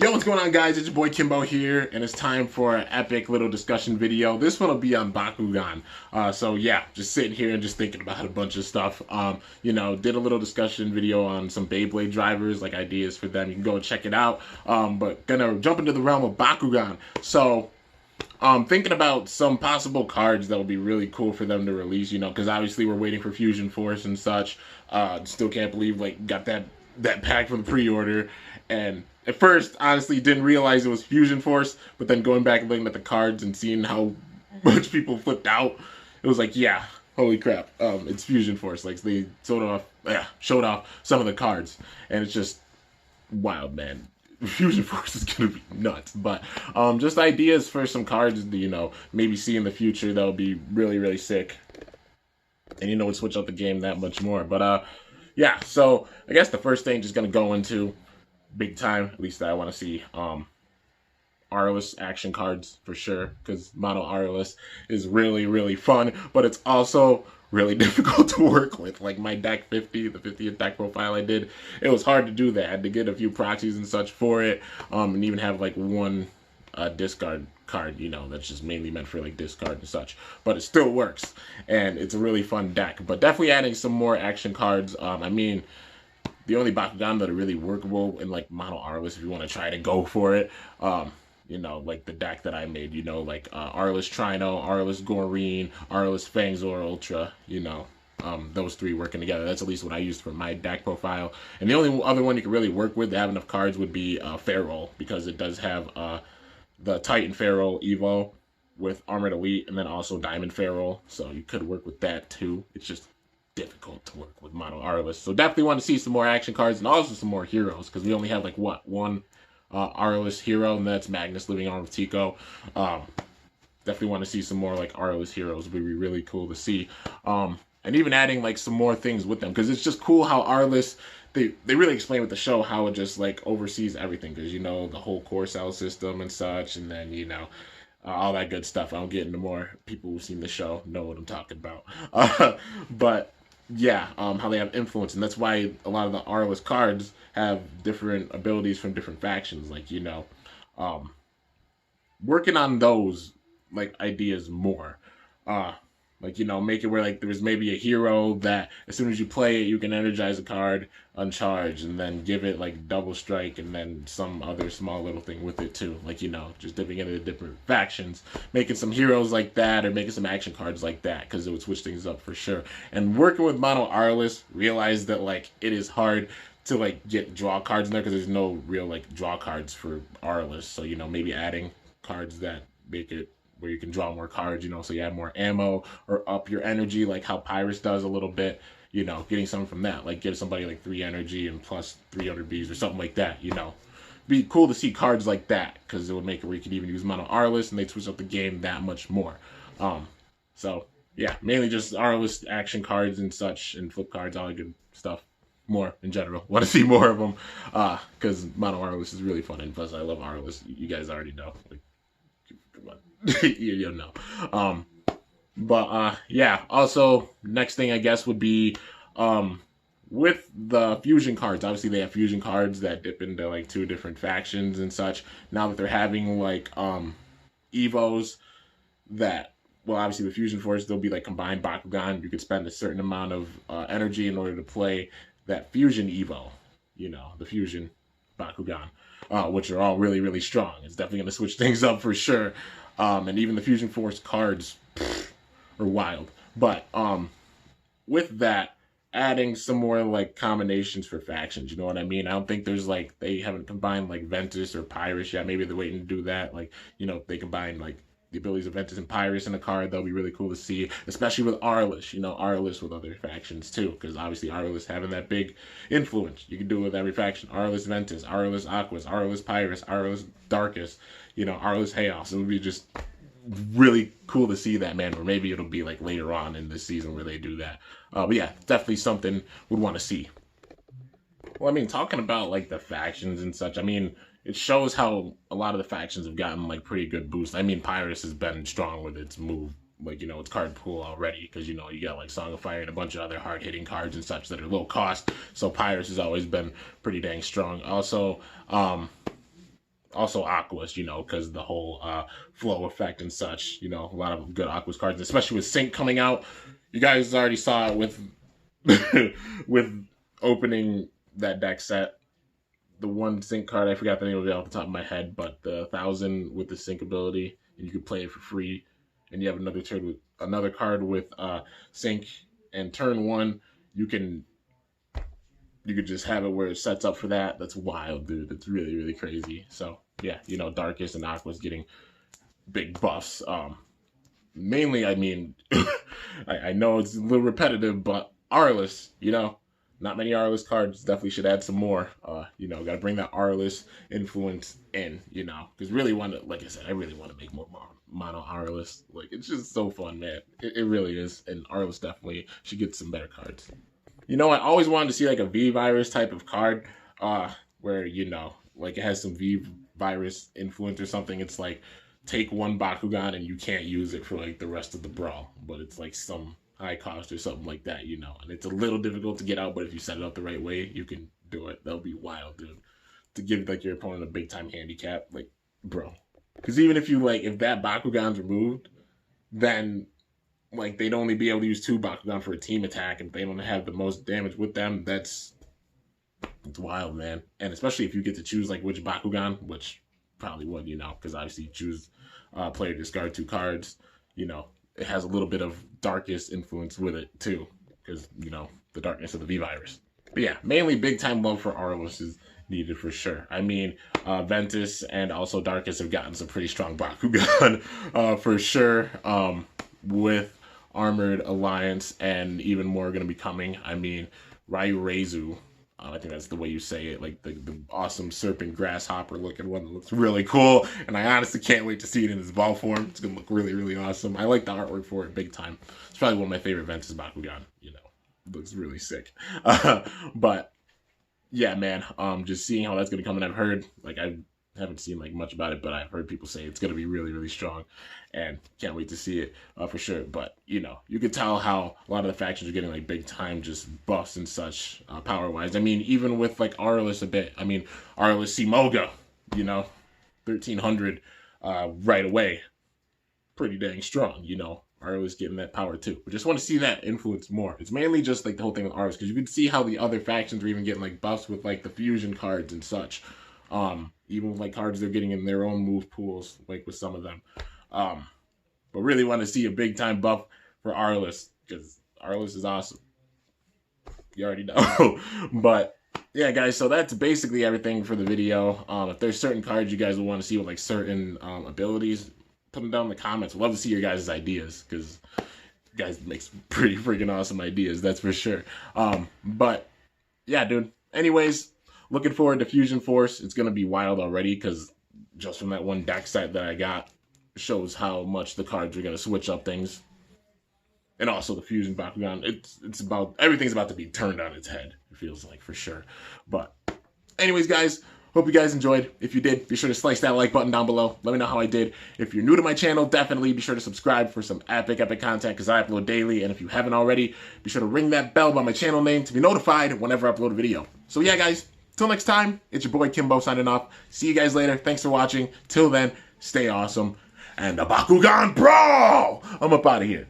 Yo, what's going on, guys? It's your boy Kimbo here, and it's time for an epic little discussion video. This one will be on Bakugan. So yeah, just sitting here and just thinking about a bunch of stuff. Did a little discussion video on some Beyblade drivers, like ideas for them. You can go and check it out. But gonna jump into the realm of Bakugan. So thinking about some possible cards that would be really cool for them to release, because obviously we're waiting for Fusion Force and such. Still can't believe, got that pack from the pre-order, and at first, honestly, didn't realize it was Fusion Force, but then going back and looking at the cards and seeing how much people flipped out, it was like, yeah, holy crap, it's Fusion Force. Like, they showed off some of the cards, and it's just wild, man. Fusion Force is gonna be nuts, but just ideas for some cards to, maybe see in the future that would be really, really sick, and would switch up the game that much more. But yeah, so I guess the first thing just gonna go into big time, at least that I want to see, Arliss action cards for sure, because Mono Arliss is really, really fun, but it's also really difficult to work with. Like my deck 50, the 50th deck profile I did, it was hard to do that. I had to get a few proxies and such for it, and even have like one discard card, that's just mainly meant for like discard and such, but it still works, and it's a really fun deck. But definitely adding some more action cards. The only Bakugan that are really workable in like Mono Arliss, if you want to try to go for it, like the deck that I made, Arliss Trino, Arliss Goreen, Arliss Fangzor Ultra, those three working together. That's at least what I used for my deck profile. And the only other one you can really work with that have enough cards would be Pharaoh, because it does have the Titan Pharaoh Evo with Armored Elite, and then also Diamond Pharaoh, so you could work with that too. It's just difficult to work with Mono Arliss. So definitely want to see some more action cards and also some more heroes, because we only have like one Arliss hero, and that's Magnus Living Arm of Tico. Definitely want to see some more like Arliss heroes. Would be really cool to see. And even adding like some more things with them, because it's just cool how Arliss, they really explain with the show how it just like oversees everything, because the whole core cell system and such, and then all that good stuff. I don't get into more. People who've seen the show know what I'm talking about. But yeah, how they have influence, and that's why a lot of the Arliss cards have different abilities from different factions. Like, working on those like ideas more. Make it where like there's maybe a hero that as soon as you play it, you can energize a card, uncharge, and then give it like double strike, and then some other small little thing with it too. Like, just dipping into the different factions, making some heroes like that, or making some action cards like that, because it would switch things up for sure. And working with Mono Arliss, realize that like it is hard to like get draw cards in there, because there's no real like draw cards for Arliss. So maybe adding cards that make it where you can draw more cards, so you have more ammo, or up your energy, like how Pyrus does a little bit, getting something from that, like give somebody like 3 energy and plus 300 Bs or something like that, Be cool to see cards like that, because it would make it where you could even use Mono Arliss, and they'd switch up the game that much more. So yeah, mainly just Arliss action cards and such, and flip cards, all that good stuff. More in general. Want to see more of them, because Mono Arliss is really fun, and plus I love Arliss. You guys already know. Like, come on. you know. Yeah, also next thing I guess would be with the fusion cards. Obviously they have fusion cards that dip into like 2 different factions and such. Now that they're having like evos that, well, obviously the Fusion Force, they'll be like combined Bakugan. You could spend a certain amount of energy in order to play that fusion evo, the fusion Bakugan, which are all really, really strong. It's definitely going to switch things up for sure. And even the Fusion Force cards are wild. But with that, adding some more like combinations for factions, you know what I mean? I don't think there's like, they haven't combined like Ventus or Pyrus yet. Maybe they're waiting to do that. Like, if they combine like the abilities of Ventus and Pyrus in a card, that'll be really cool to see, especially with Arliss, Arliss with other factions too, because obviously Arliss having that big influence. You can do it with every faction. Arliss Ventus, Arliss Aquas, Arliss Pyrus, Arliss Darkus, Arliss Chaos. It would be just really cool to see that, man, or maybe it'll be like later on in this season where they do that. But yeah, definitely something we'd want to see. Well, talking about like the factions and such, it shows how a lot of the factions have gotten like pretty good boosts. Pyrus has been strong with its move, like, its card pool already, because, you got like Song of Fire and a bunch of other hard-hitting cards and such that are low cost. So Pyrus has always been pretty dang strong. Also, Also Aquas, you know, because the whole flow effect and such, you know, a lot of good Aquas cards, especially with Sync coming out. You guys already saw it with with opening that deck set. The one Sync card, I forgot the name of it off the top of my head, but the 1,000 with the Sync ability, and you can play it for free. And you have another turn with another card with Sync, and turn one you could just have it where it sets up for that. That's wild, dude. That's really, really crazy. So yeah, you know, Darkest and Aqua's getting big buffs. Mainly, I mean, I know it's a little repetitive, but Aurelus, you know, not many Aurelus cards. Definitely should add some more. You know, got to bring that Aurelus influence in, you know, because really like I said, I really want to make more mono Aurelus. Like, it's just so fun, man. It really is. And Aurelus definitely should get some better cards. You know, I always wanted to see like a V-Virus type of card, where, you know, like it has some V-Virus influence or something. It's like, take one Bakugan and you can't use it for like the rest of the brawl, but it's like some high cost or something like that, you know. And it's a little difficult to get out, but if you set it up the right way, you can do it. That'll be wild, dude. To give like your opponent a big time handicap, like, bro. Because even if you like, if that Bakugan's removed, then like they'd only be able to use 2 Bakugan for a team attack, and if they don't have the most damage with them, it's wild, man. And especially if you get to choose like which Bakugan, which probably would, you know, because obviously you choose player discard 2 cards, you know, it has a little bit of Darkest influence with it too, because, you know, the darkness of the V-Virus. But yeah, mainly big time love for Aurelus is needed for sure. I mean, Ventus and also Darkest have gotten some pretty strong Bakugan for sure, with Armored Alliance, and even more going to be coming. I mean, Ryu-Reizu, I think that's the way you say it, like the awesome serpent grasshopper looking one that looks really cool, and I honestly can't wait to see it in its ball form. It's going to look really, really awesome. I like the artwork for it big time. It's probably one of my favorite Ventus Bakugan, you know. It looks really sick. But yeah, man, just seeing how that's going to come, and I've heard, like, I haven't seen like much about it, but I've heard people say it's going to be really, really strong, and can't wait to see it for sure. But, you know, you could tell how a lot of the factions are getting like big time just buffs and such, power wise. I mean, even with like Aurelus a bit, I mean, Aurelus Simoga, you know, 1300 right away, pretty dang strong, you know. Aurelus getting that power too. We just want to see that influence more. It's mainly just like the whole thing with Aurelus, because you can see how the other factions are even getting like buffs with like the fusion cards and such. Even with like cards they're getting in their own move pools, like with some of them. But really want to see a big time buff for Aurelus, because Aurelus is awesome. You already know. But yeah, guys, so that's basically everything for the video. If there's certain cards you guys will want to see with like certain abilities, put them down in the comments. We'd love to see your guys' ideas, because you guys make some pretty freaking awesome ideas, that's for sure. But yeah, dude. Anyways, looking forward to Fusion Force. It's going to be wild already, because just from that one deck set that I got shows how much the cards are going to switch up things. And also the Fusion Bakugan. It's about, everything's about to be turned on its head, it feels like, for sure. But anyways, guys, hope you guys enjoyed. If you did, be sure to slice that like button down below. Let me know how I did. If you're new to my channel, definitely be sure to subscribe for some epic content, because I upload daily. And if you haven't already, be sure to ring that bell by my channel name to be notified whenever I upload a video. So yeah, guys, till next time, it's your boy Kimbo signing off. See you guys later. Thanks for watching. Till then, stay awesome. And the Bakugan Brawl! I'm up out of here.